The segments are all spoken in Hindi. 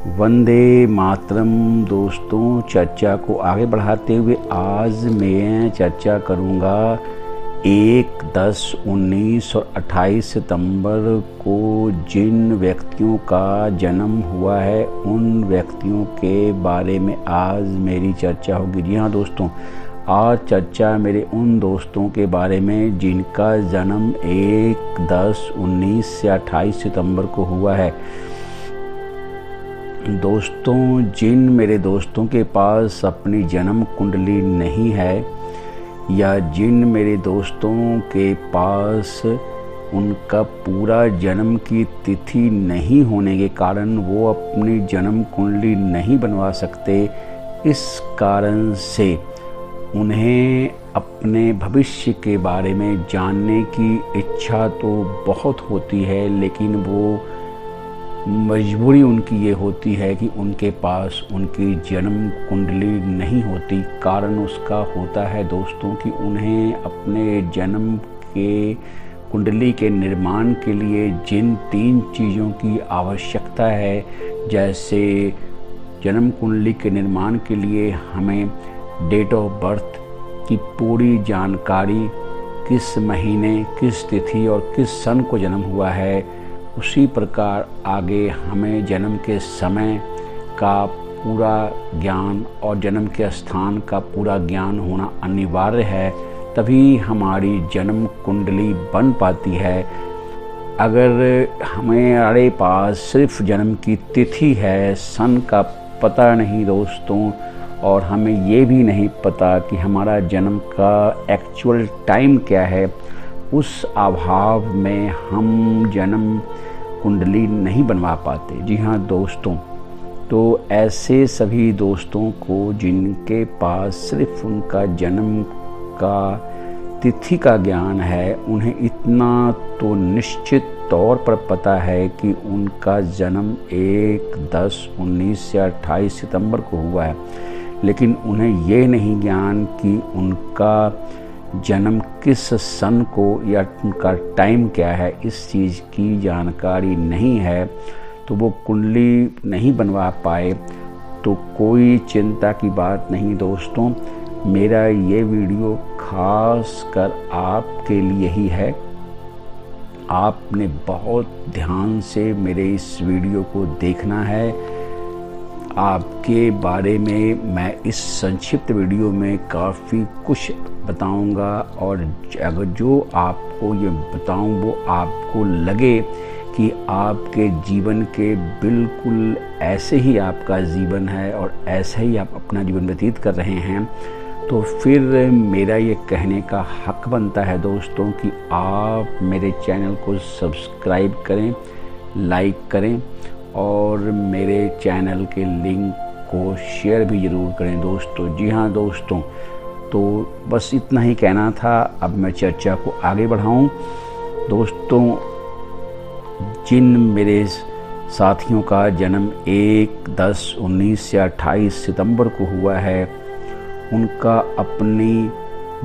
वंदे मातरम। दोस्तों, चर्चा को आगे बढ़ाते हुए आज मैं चर्चा करूंगा 1, 10, 19 और 28 सितंबर को जिन व्यक्तियों का जन्म हुआ है उन व्यक्तियों के बारे में आज मेरी चर्चा होगी। जी हाँ दोस्तों, आज चर्चा मेरे उन दोस्तों के बारे में जिनका जन्म 1, 10, 19 या 28 सितंबर को हुआ है। दोस्तों, जिन मेरे दोस्तों के पास अपनी जन्म कुंडली नहीं है या जिन मेरे दोस्तों के पास उनका पूरा जन्म की तिथि नहीं होने के कारण वो अपनी जन्म कुंडली नहीं बनवा सकते, इस कारण से उन्हें अपने भविष्य के बारे में जानने की इच्छा तो बहुत होती है, लेकिन वो मजबूरी उनकी ये होती है कि उनके पास उनकी जन्म कुंडली नहीं होती। कारण उसका होता है दोस्तों कि उन्हें अपने जन्म के कुंडली के निर्माण के लिए जिन 3 चीज़ों की आवश्यकता है, जैसे जन्म कुंडली के निर्माण के लिए हमें डेट ऑफ बर्थ की पूरी जानकारी, किस महीने, किस तिथि और किस सन को जन्म हुआ है, उसी प्रकार आगे हमें जन्म के समय का पूरा ज्ञान और जन्म के स्थान का पूरा ज्ञान होना अनिवार्य है, तभी हमारी जन्म कुंडली बन पाती है। अगर हमारे पास सिर्फ जन्म की तिथि है, सन का पता नहीं दोस्तों, और हमें ये भी नहीं पता कि हमारा जन्म का एक्चुअल टाइम क्या है, उस अभाव में हम जन्म कुंडली नहीं बनवा पाते। जी हाँ दोस्तों, तो ऐसे सभी दोस्तों को जिनके पास सिर्फ उनका जन्म का तिथि का ज्ञान है, उन्हें इतना तो निश्चित तौर पर पता है कि उनका जन्म 1, 10, 19 या 28 सितंबर को हुआ है, लेकिन उन्हें ये नहीं ज्ञान कि उनका जन्म किस सन को या उनका टाइम क्या है, इस चीज़ की जानकारी नहीं है, तो वो कुंडली नहीं बनवा पाए। तो कोई चिंता की बात नहीं दोस्तों, मेरा ये वीडियो खास कर आपके लिए ही है। आपने बहुत ध्यान से मेरे इस वीडियो को देखना है। आपके बारे में मैं इस संक्षिप्त वीडियो में काफ़ी कुछ बताऊंगा, और अगर जो आपको ये बताऊं वो आपको लगे कि आपके जीवन के बिल्कुल ऐसे ही आपका जीवन है और ऐसे ही आप अपना जीवन व्यतीत कर रहे हैं, तो फिर मेरा ये कहने का हक बनता है दोस्तों कि आप मेरे चैनल को सब्सक्राइब करें, लाइक करें और मेरे चैनल के लिंक को शेयर भी ज़रूर करें दोस्तों। जी हाँ दोस्तों, तो बस इतना ही कहना था। अब मैं चर्चा को आगे बढ़ाऊं। दोस्तों, जिन मेरे साथियों का जन्म 1, 10, 19 या 28 सितंबर को हुआ है, उनका अपनी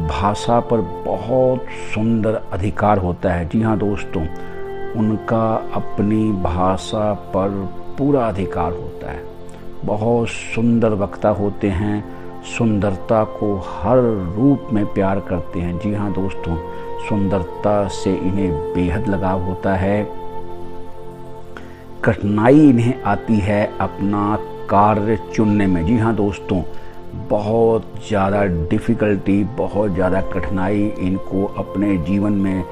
भाषा पर बहुत सुंदर अधिकार होता है। जी हाँ दोस्तों, उनका अपनी भाषा पर पूरा अधिकार होता है। बहुत सुंदर वक्ता होते हैं, सुंदरता को हर रूप में प्यार करते हैं। जी हाँ दोस्तों, सुंदरता से इन्हें बेहद लगाव होता है। कठिनाई इन्हें आती है अपना कार्य चुनने में। जी हाँ दोस्तों, बहुत ज़्यादा डिफ़िकल्टी, बहुत ज़्यादा कठिनाई इनको अपने जीवन में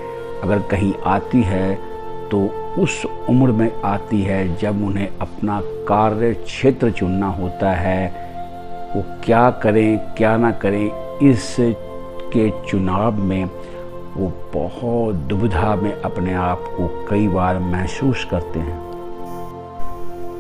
अगर कहीं आती है तो उस उम्र में आती है जब उन्हें अपना कार्य क्षेत्र चुनना होता है। वो क्या करें क्या ना करें, इस के चुनाव में वो बहुत दुविधा में अपने आप को कई बार महसूस करते हैं।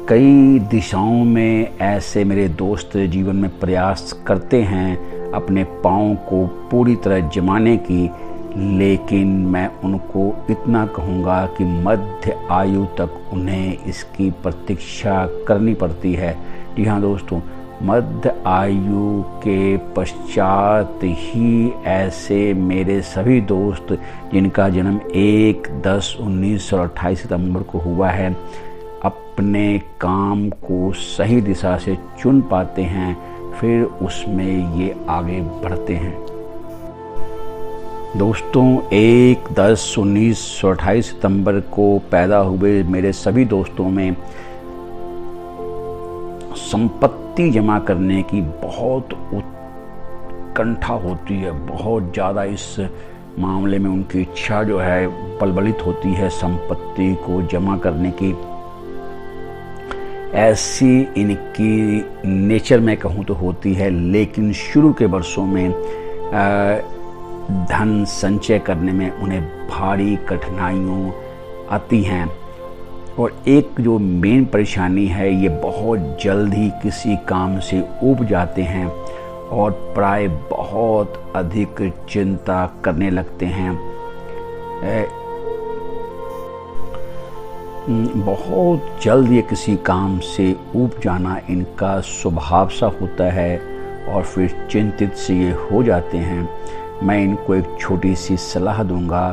कई दिशाओं में ऐसे मेरे दोस्त जीवन में प्रयास करते हैं अपने पाँव को पूरी तरह जमाने की, लेकिन मैं उनको इतना कहूँगा कि मध्य आयु तक उन्हें इसकी प्रतीक्षा करनी पड़ती है। जी हाँ दोस्तों, मध्य आयु के पश्चात ही ऐसे मेरे सभी दोस्त जिनका जन्म 1, 10, 19 और 28 सितंबर को हुआ है, अपने काम को सही दिशा से चुन पाते हैं, फिर उसमें ये आगे बढ़ते हैं। दोस्तों, 1, 10, 19 और 28 सितंबर को पैदा हुए मेरे सभी दोस्तों में संपत्ति जमा करने की बहुत उत्कंठा होती है। बहुत ज़्यादा इस मामले में उनकी इच्छा जो है बलबलित होती है संपत्ति को जमा करने की। ऐसी इनकी नेचर में कहूँ तो होती है, लेकिन शुरू के वर्षों में धन संचय करने में उन्हें भारी कठिनाइयाँ आती हैं। और एक जो मेन परेशानी है, ये बहुत जल्द ही किसी काम से ऊब जाते हैं और प्राय बहुत अधिक चिंता करने लगते हैं। बहुत जल्द ये किसी काम से ऊब जाना इनका स्वभाव सा होता है और फिर चिंतित से ये हो जाते हैं। मैं इनको एक छोटी सी सलाह दूंगा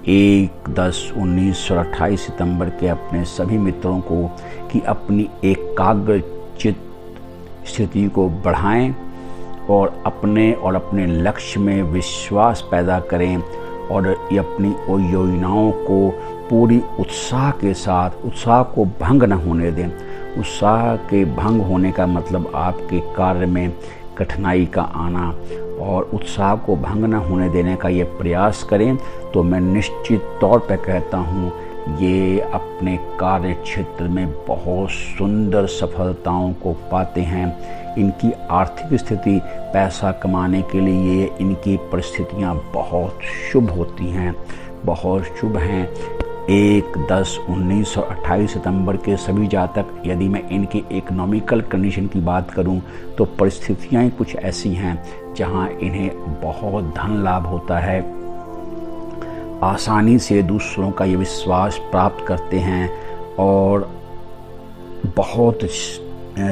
1, 10, 19 और 28 सितंबर के अपने सभी मित्रों को कि अपनी एकाग्रचित स्थिति को बढ़ाएं और अपने लक्ष्य में विश्वास पैदा करें और ये अपनी योजनाओं को पूरी उत्साह के साथ, उत्साह को भंग न होने दें। उत्साह के भंग होने का मतलब आपके कार्य में कठिनाई का आना, और उत्साह को भंग न होने देने का ये प्रयास करें तो मैं निश्चित तौर पर कहता हूँ ये अपने कार्य क्षेत्र में बहुत सुंदर सफलताओं को पाते हैं। इनकी आर्थिक स्थिति, पैसा कमाने के लिए इनकी परिस्थितियाँ बहुत शुभ होती हैं, बहुत शुभ हैं। 1, 10, 19 और 28 सितंबर के सभी जातक, यदि मैं इनकी इकोनॉमिकल कंडीशन की बात करूं तो परिस्थितियां कुछ ऐसी हैं जहां इन्हें बहुत धन लाभ होता है, आसानी से दूसरों का ये विश्वास प्राप्त करते हैं और बहुत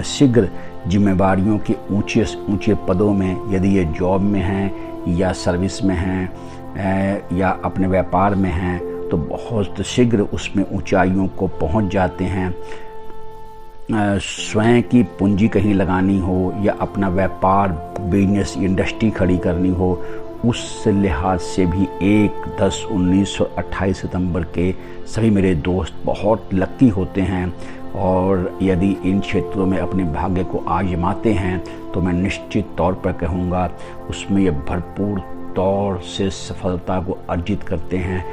शीघ्र जिम्मेवारियों के ऊंचे पदों में, यदि ये जॉब में हैं या सर्विस में हैं या अपने व्यापार में हैं, तो बहुत शीघ्र उसमें ऊंचाइयों को पहुंच जाते हैं। स्वयं की पूंजी कहीं लगानी हो या अपना व्यापार, बिजनेस, इंडस्ट्री खड़ी करनी हो, उस लिहाज से भी 1, 10, 19 और 28 सितंबर के सभी मेरे दोस्त बहुत लकी होते हैं। और यदि इन क्षेत्रों में अपने भाग्य को आजमाते हैं तो मैं निश्चित तौर पर कहूँगा उसमें ये भरपूर तौर से सफलता को अर्जित करते हैं।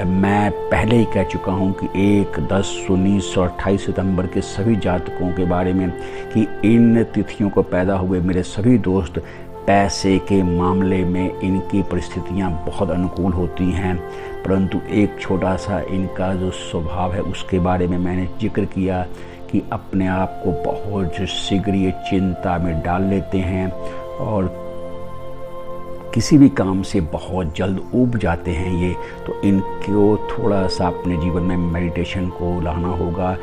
मैं पहले ही कह चुका हूँ कि 1, 10, 19 और 28 सितंबर के सभी जातकों के बारे में कि इन तिथियों को पैदा हुए मेरे सभी दोस्त, पैसे के मामले में इनकी परिस्थितियाँ बहुत अनुकूल होती हैं, परंतु एक छोटा सा इनका जो स्वभाव है उसके बारे में मैंने जिक्र किया कि अपने आप को बहुत शीघ्र ये चिंता में डाल लेते हैं और किसी भी काम से बहुत जल्द ऊब जाते हैं ये। तो इनको थोड़ा सा अपने जीवन में मेडिटेशन को लाना होगा,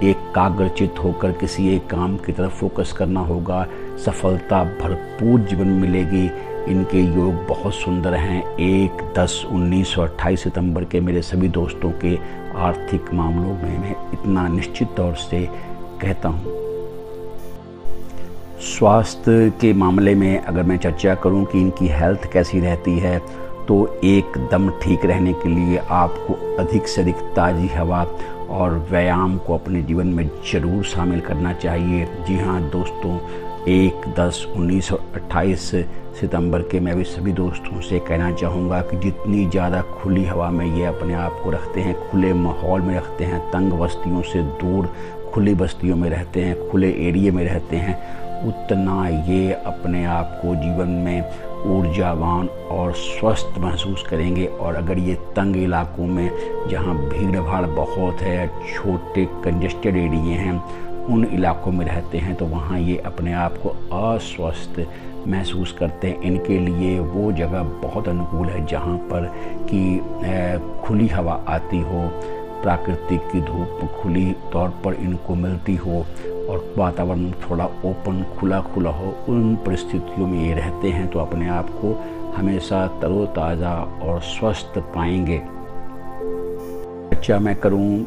एकाग्रचित होकर किसी एक काम की तरफ फोकस करना होगा, सफलता भरपूर जीवन मिलेगी। इनके योग बहुत सुंदर हैं। 1, 10, 19 और 28 सितंबर के मेरे सभी दोस्तों के आर्थिक मामलों में मैं इतना निश्चित तौर से कहता हूँ। स्वास्थ्य के मामले में अगर मैं चर्चा करूं कि इनकी हेल्थ कैसी रहती है, तो एकदम ठीक रहने के लिए आपको अधिक से अधिक ताज़ी हवा और व्यायाम को अपने जीवन में ज़रूर शामिल करना चाहिए। जी हाँ दोस्तों, 1, 10, 19 और 28 सितंबर के मैं भी सभी दोस्तों से कहना चाहूँगा कि जितनी ज़्यादा खुली हवा में ये अपने आप को रखते हैं, खुले माहौल में रखते हैं, तंग बस्तियों से दूर खुली बस्तियों में रहते हैं, खुले एरिया में रहते हैं, उतना ये अपने आप को जीवन में ऊर्जावान और स्वस्थ महसूस करेंगे। और अगर ये तंग इलाकों में जहाँ भीड़ भाड़ बहुत है, छोटे कंजेस्टेड एरिया हैं, उन इलाकों में रहते हैं तो वहाँ ये अपने आप को अस्वस्थ महसूस करते हैं। इनके लिए वो जगह बहुत अनुकूल है जहाँ पर कि खुली हवा आती हो, प्राकृतिक की धूप खुली तौर पर इनको मिलती हो और वातावरण थोड़ा ओपन खुला हो। उन परिस्थितियों में ये रहते हैं तो अपने आप को हमेशा तरोताज़ा और स्वस्थ पाएंगे। अच्छा, मैं करूं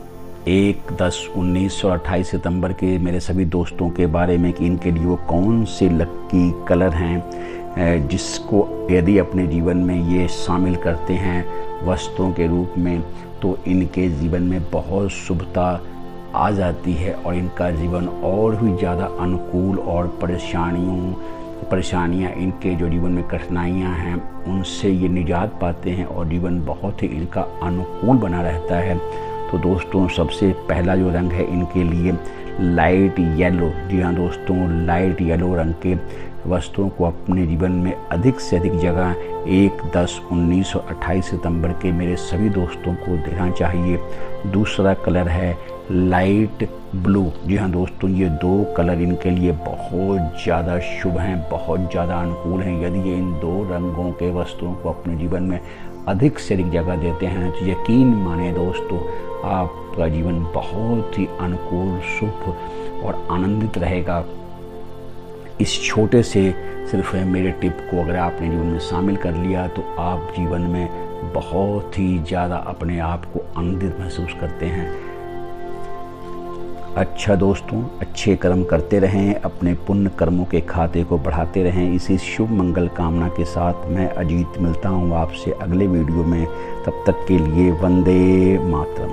1, 10, 19 और 28 सितंबर के मेरे सभी दोस्तों के बारे में कि इनके लिए वो कौन से लकी कलर हैं जिसको यदि अपने जीवन में ये शामिल करते हैं वस्तुओं के रूप में तो इनके जीवन में बहुत शुभता आ जाती है और इनका जीवन और भी ज़्यादा अनुकूल और परेशानियाँ इनके जो जीवन में कठिनाइयाँ हैं उनसे ये निजात पाते हैं और जीवन बहुत ही इनका अनुकूल बना रहता है। तो दोस्तों सबसे पहला जो रंग है इनके लिए लाइट येलो। जी हाँ दोस्तों, लाइट येलो रंग के वस्तुओं को अपने जीवन में अधिक से अधिक जगह 1, 10, 19 और 28 सितंबर के मेरे सभी दोस्तों को देना चाहिए। दूसरा कलर है लाइट ब्लू। जी हाँ दोस्तों, ये 2 कलर इनके लिए बहुत ज़्यादा शुभ हैं, बहुत ज़्यादा अनुकूल हैं। यदि ये इन 2 रंगों के वस्तुओं को अपने जीवन में अधिक से अधिक जगह देते हैं तो यकीन माने दोस्तों आपका जीवन बहुत ही अनुकूल, शुभ और आनंदित रहेगा। इस छोटे से सिर्फ मेरे टिप को अगर आपने जीवन में शामिल कर लिया तो आप जीवन में बहुत ही ज़्यादा अपने आप को आनंदित महसूस करते हैं। अच्छा दोस्तों, अच्छे कर्म करते रहें, अपने पुण्य कर्मों के खाते को बढ़ाते रहें। इसी शुभ मंगल कामना के साथ मैं अजीत मिलता हूँ आपसे अगले वीडियो में। तब तक के लिए वंदे मातरम।